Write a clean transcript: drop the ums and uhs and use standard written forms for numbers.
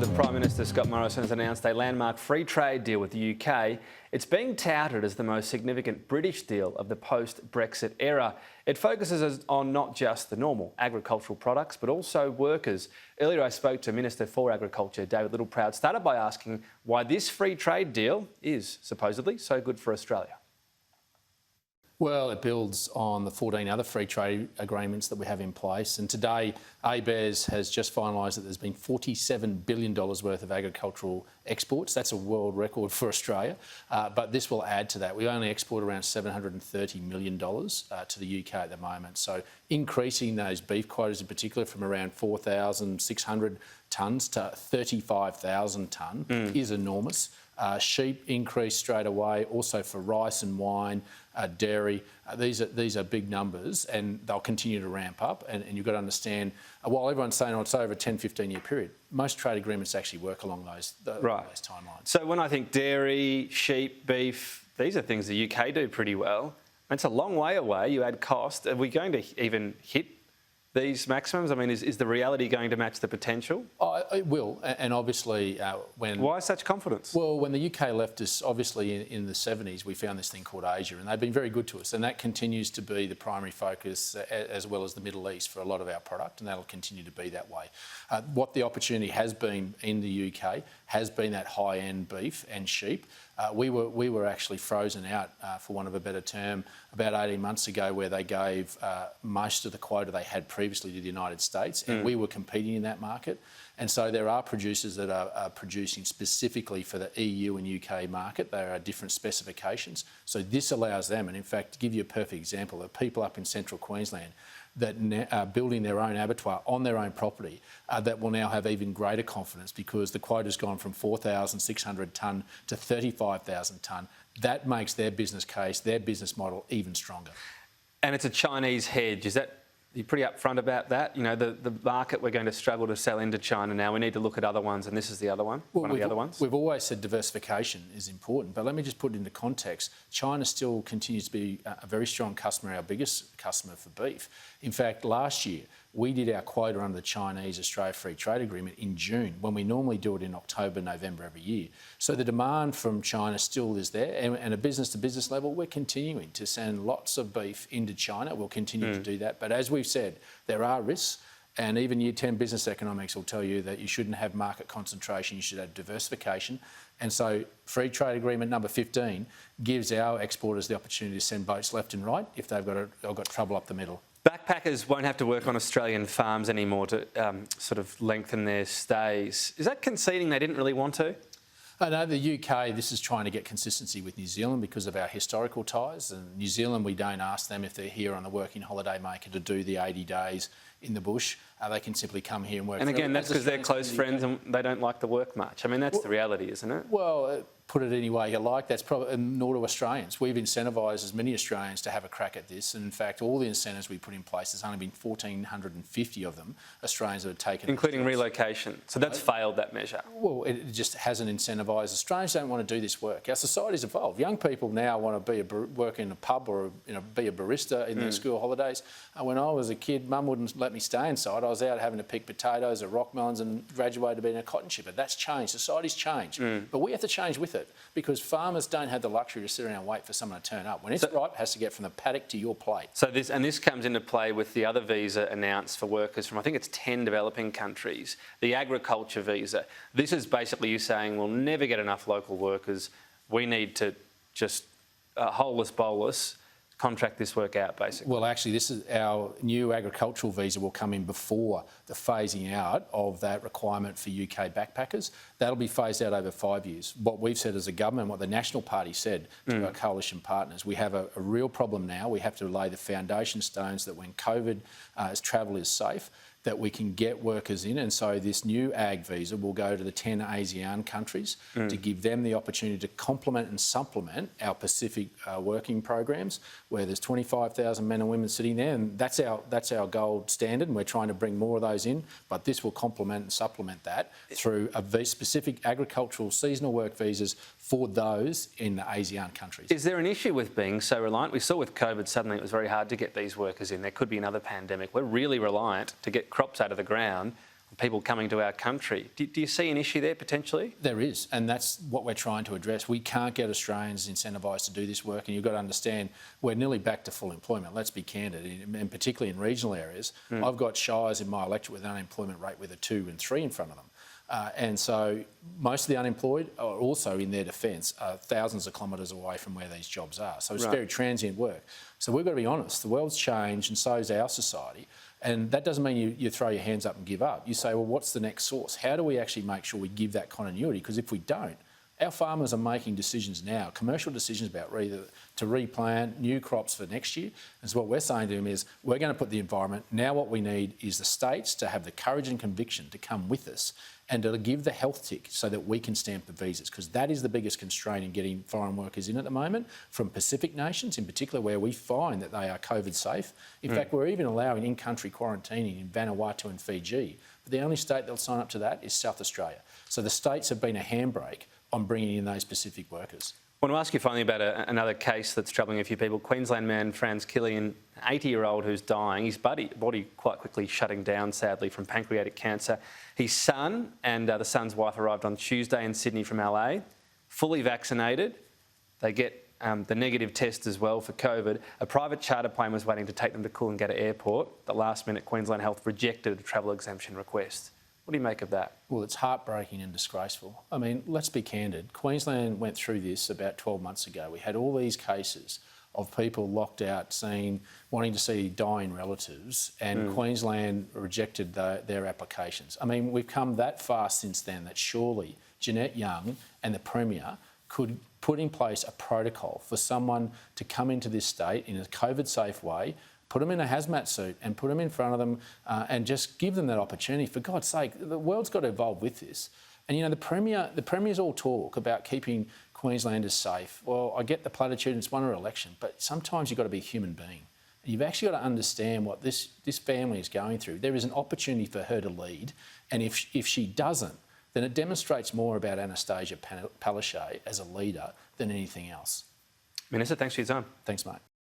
The Prime Minister Scott Morrison has announced a landmark free trade deal with the UK. It's being touted as the most significant British deal of the post-Brexit era. It focuses on not just the normal agricultural products, but also workers. Earlier I spoke to Minister for Agriculture David Littleproud, started by asking why this free trade deal is supposedly so good for Australia. Well, it builds on the 14 other free trade agreements that we have in place. And today, ABARES has just finalised that there's been $47 billion worth of agricultural exports. That's a world record for Australia. But this will add to that. We only export around $730 million to the UK at the moment. So increasing those beef quotas in particular from around 4,600 tonnes to 35,000 tonne is enormous. Sheep increased straight away, also for rice and wine, dairy. These are big numbers and they'll continue to ramp up. And you've got to understand, while everyone's saying it's over a 10, 15-year period, most trade agreements actually work along those timelines. So when I think dairy, sheep, beef, these are things the UK do pretty well. It's a long way away. You add cost. Are we going to even hit these maximums? I mean, is the reality going to match the potential? Oh, it will, and obviously when... Why such confidence? Well, when the UK left us, obviously in the 70s, we found this thing called Asia, and they've been very good to us, and that continues to be the primary focus, as well as the Middle East, for a lot of our product, and that'll continue to be that way. What the opportunity has been in the UK has been that high-end beef and sheep. We were actually frozen out, for want of a better term, about 18 months ago, where they gave most of the quota they had previously to the United States, and we were competing in that market. And so there are producers that are producing specifically for the EU and UK market. There are different specifications. So this allows them, and in fact, to give you a perfect example, of people up in central Queensland that are building their own abattoir on their own property that will now have even greater confidence because the quota's gone from 4,600 tonne to 35,000 tonne. That makes their business case, their business model even stronger. And it's a Chinese hedge. You're pretty upfront about that? You know, the market, we're going to struggle to sell into China now. We need to look at other ones, and this is the other one, one of the other ones. We've always said diversification is important, but let me just put it into context. China still continues to be a very strong customer, our biggest customer for beef. In fact, last year, we did our quota under the Chinese-Australia Free Trade Agreement in June, when we normally do it in October, November every year. So the demand from China still is there, and at business-to-business level, we're continuing to send lots of beef into China. We'll continue to do that. But as we've said, there are risks, and even Year 10 business economics will tell you that you shouldn't have market concentration, you should have diversification. And so Free Trade Agreement number 15 gives our exporters the opportunity to send boats left and right if they've got trouble up the middle. Backpackers won't have to work on Australian farms anymore to sort of lengthen their stays. Is that conceding they didn't really want to? I know the UK, this is trying to get consistency with New Zealand because of our historical ties. And New Zealand, we don't ask them if they're here on the working holiday maker to do the 80 days in the bush. They can simply come here and work. And again, that's because they're close friends and they don't like the work much. I mean, that's the reality, isn't it? Well, put it any way you like. That's probably, and nor do Australians. We've incentivised as many Australians to have a crack at this. And in fact, all the incentives we put in place, there's only been 1,450 of them, Australians that have taken. Including relocation. So that's failed, that measure. Well, it just hasn't incentivised. Australians don't want to do this work. Our society's evolved. Young people now want to work in a pub or be a barista in their school holidays. When I was a kid, Mum wouldn't let me stay inside. I was out having to pick potatoes or rock melons and graduated to being a cotton chipper. That's changed. Society's changed. But we have to change with it because farmers don't have the luxury to sit around and wait for someone to turn up. When it's ripe, it has to get from the paddock to your plate. So this comes into play with the other visa announced for workers from, I think it's 10 developing countries, the agriculture visa. This is basically you saying we'll never get enough local workers. We need to just holus bolus contract this work out, basically. Well, actually, this is our new agricultural visa will come in before the phasing out of that requirement for UK backpackers. That'll be phased out over 5 years. What we've said as a government, what the National Party said to our coalition partners, we have a real problem now. We have to lay the foundation stones that when COVID travel is safe, that we can get workers in. And so this new ag visa will go to the 10 ASEAN countries to give them the opportunity to complement and supplement our Pacific working programs, where there's 25,000 men and women sitting there, and that's our gold standard, and we're trying to bring more of those in. But this will complement and supplement that through a specific agricultural seasonal work visas for those in the ASEAN countries. Is there an issue with being so reliant? We saw with COVID suddenly it was very hard to get these workers in. There could be another pandemic. We're really reliant to get crops out of the ground people coming to our country. Do you see an issue there potentially? There is, and that's what we're trying to address. We can't get Australians incentivised to do this work, and you've got to understand we're nearly back to full employment. Let's be candid, and particularly in regional areas. I've got shires in my electorate with an unemployment rate with a 2 and 3 in front of them. And so most of the unemployed are also, in their defence, thousands of kilometres away from where these jobs are. So it's very transient work. So we've got to be honest, the world's changed and so is our society. And that doesn't mean you throw your hands up and give up. You say, well, what's the next source? How do we actually make sure we give that continuity? Because if we don't, our farmers are making decisions now, commercial decisions about either to replant new crops for next year. And so what we're saying to them is, we're going to put the environment. Now what we need is the states to have the courage and conviction to come with us and to give the health tick so that we can stamp the visas, because that is the biggest constraint in getting foreign workers in at the moment, from Pacific nations in particular, where we find that they are COVID safe. In fact, we're even allowing in-country quarantining in Vanuatu and Fiji. But the only state that'll sign up to that is South Australia. So the states have been a handbrake on bringing in those Pacific workers. I want to ask you finally about another case that's troubling a few people. Queensland man Franz Killian, an 80-year-old who's dying, his body quite quickly shutting down, sadly, from pancreatic cancer. His son and the son's wife arrived on Tuesday in Sydney from LA, fully vaccinated. They get the negative test as well for COVID. A private charter plane was waiting to take them to Coolangatta Airport. At the last minute, Queensland Health rejected a travel exemption request. What do you make of that? Well, it's heartbreaking and disgraceful. I mean, let's be candid. Queensland went through this about 12 months ago. We had all these cases of people locked out wanting to see dying relatives, and Queensland rejected their applications. I mean, we've come that far since then that surely Jeanette Young and the Premier could put in place a protocol for someone to come into this state in a COVID-safe way, put them in a hazmat suit and put them in front of them and just give them that opportunity. For God's sake, the world's got to evolve with this. And, you know, the Premiers all talk about keeping Queenslanders safe. Well, I get the platitude, it's won an election, but sometimes you've got to be a human being. And you've actually got to understand what this family is going through. There is an opportunity for her to lead, and if she doesn't, then it demonstrates more about Anastasia Palaszczuk as a leader than anything else. Minister, thanks for your time. Thanks, mate.